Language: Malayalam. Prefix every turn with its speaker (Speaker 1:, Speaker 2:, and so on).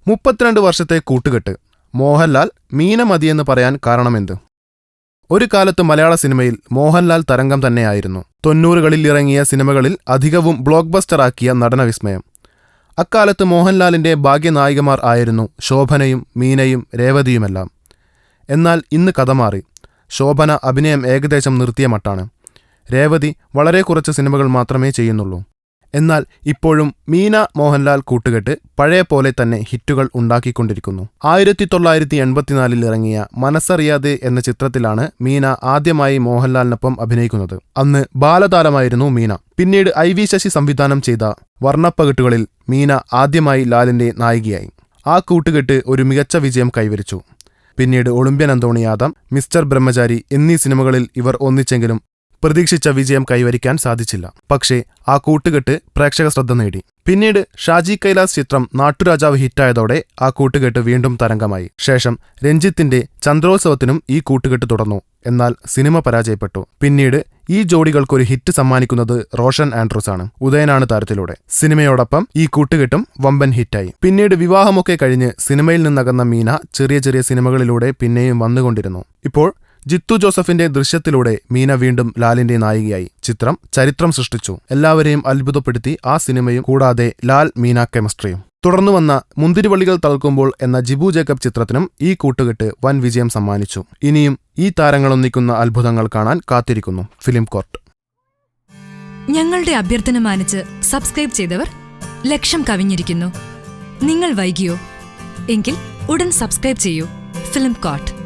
Speaker 1: 32 വർഷത്തെ കൂട്ടുകെട്ട്. മോഹൻലാൽ മീന മതിയെന്ന് പറയാൻ കാരണമെന്ത്? ഒരു കാലത്ത് മലയാള സിനിമയിൽ മോഹൻലാൽ തരംഗം തന്നെയായിരുന്നു. 90കളിൽ ഇറങ്ങിയ സിനിമകളിൽ അധികവും ബ്ലോക്ക് ബസ്റ്ററാക്കിയ നടനവിസ്മയം. അക്കാലത്ത് മോഹൻലാലിന്റെ ഭാഗ്യനായികമാർ ആയിരുന്നു ശോഭനയും മീനയും രേവതിയുമെല്ലാം. എന്നാൽ ഇന്ന് കഥ മാറി. ശോഭന അഭിനയം ഏകദേശം നിർത്തിയ മട്ടാണ്. രേവതി വളരെ കുറച്ച് സിനിമകൾ മാത്രമേ ചെയ്യുന്നുള്ളൂ. എന്നാൽ ഇപ്പോഴും മീന മോഹൻലാൽ കൂട്ടുകെട്ട് പഴയ പോലെ തന്നെ ഹിറ്റുകൾ ഉണ്ടാക്കിക്കൊണ്ടിരിക്കുന്നു. 1984 ഇറങ്ങിയ മനസ്സറിയാതെ എന്ന ചിത്രത്തിലാണ് മീന ആദ്യമായി മോഹൻലാലിനൊപ്പം അഭിനയിക്കുന്നത്. അന്ന് ബാലതാരമായിരുന്നു മീന. പിന്നീട് IV ശശി സംവിധാനം ചെയ്ത വർണ്ണപ്പകിട്ടുകളിൽ മീന ആദ്യമായി ലാലിന്റെ നായികയായി. ആ കൂട്ടുകെട്ട് ഒരു മികച്ച വിജയം കൈവരിച്ചു. പിന്നീട് ഒളിമ്പ്യൻ അന്തോണി യാദവ്, മിസ്റ്റർ ബ്രഹ്മചാരി എന്നീ സിനിമകളിൽ ഇവർ ഒന്നിച്ചെങ്കിലും പ്രതീക്ഷിച്ച വിജയം കൈവരിക്കാൻ സാധിച്ചില്ല. പക്ഷേ ആ കൂട്ടുകെട്ട് പ്രേക്ഷക ശ്രദ്ധ നേടി. പിന്നീട് ഷാജി കൈലാസ് ചിത്രം നാട്ടുരാജാവ് ഹിറ്റായതോടെ ആ കൂട്ടുകെട്ട് വീണ്ടും തരംഗമായി. ശേഷം രഞ്ജിത്തിന്റെ ചന്ദ്രോത്സവത്തിനും ഈ കൂട്ടുകെട്ട് തുടർന്നു. എന്നാൽ സിനിമ പരാജയപ്പെട്ടു. പിന്നീട് ഈ ജോഡികൾക്കൊരു ഹിറ്റ് സമ്മാനിക്കുന്നത് റോഷൻ ആൻഡ്രൂസ് ആണ്. ഉദയനാണ് താരത്തിലൂടെ. സിനിമയോടൊപ്പം ഈ കൂട്ടുകെട്ടും വമ്പൻ ഹിറ്റായി. പിന്നീട് വിവാഹമൊക്കെ കഴിഞ്ഞ് സിനിമയിൽ നിന്നകന്ന മീന ചെറിയ ചെറിയ സിനിമകളിലൂടെ പിന്നെയും വന്നുകൊണ്ടിരുന്നു. ഇപ്പോൾ ജിത്തു ജോസഫിന്റെ ദൃശ്യത്തിലൂടെ മീന വീണ്ടും ലാലിന്റെ നായികയായി. ചിത്രം ചരിത്രം സൃഷ്ടിച്ചു. എല്ലാവരെയും അത്ഭുതപ്പെടുത്തി ആ സിനിമയും. കൂടാതെ ലാൽ മീന കെമിസ്ട്രിയും. തുടർന്നു വന്ന മുന്തിരിവള്ളികൾ തളർക്കുമ്പോൾ എന്ന ജിബു ജേക്കബ് ചിത്രത്തിനും ഈ കൂട്ടുകെട്ട് വൻ വിജയം സമ്മാനിച്ചു. ഇനിയും ഈ താരങ്ങളൊന്നിക്കുന്ന അത്ഭുതങ്ങൾ കാണാൻ കാത്തിരിക്കുന്നു ഫിലിം കോർട്ട്.
Speaker 2: ഞങ്ങളുടെ അഭ്യർത്ഥന മാനിച്ച് സബ്സ്ക്രൈബ് ചെയ്തവർ ലക്ഷം കവിഞ്ഞിരിക്കുന്നു. നിങ്ങൾ വൈകിയോ? എങ്കിൽ ഉടൻ സബ്സ്ക്രൈബ് ചെയ്യൂ ഫിലിം കോർട്ട്.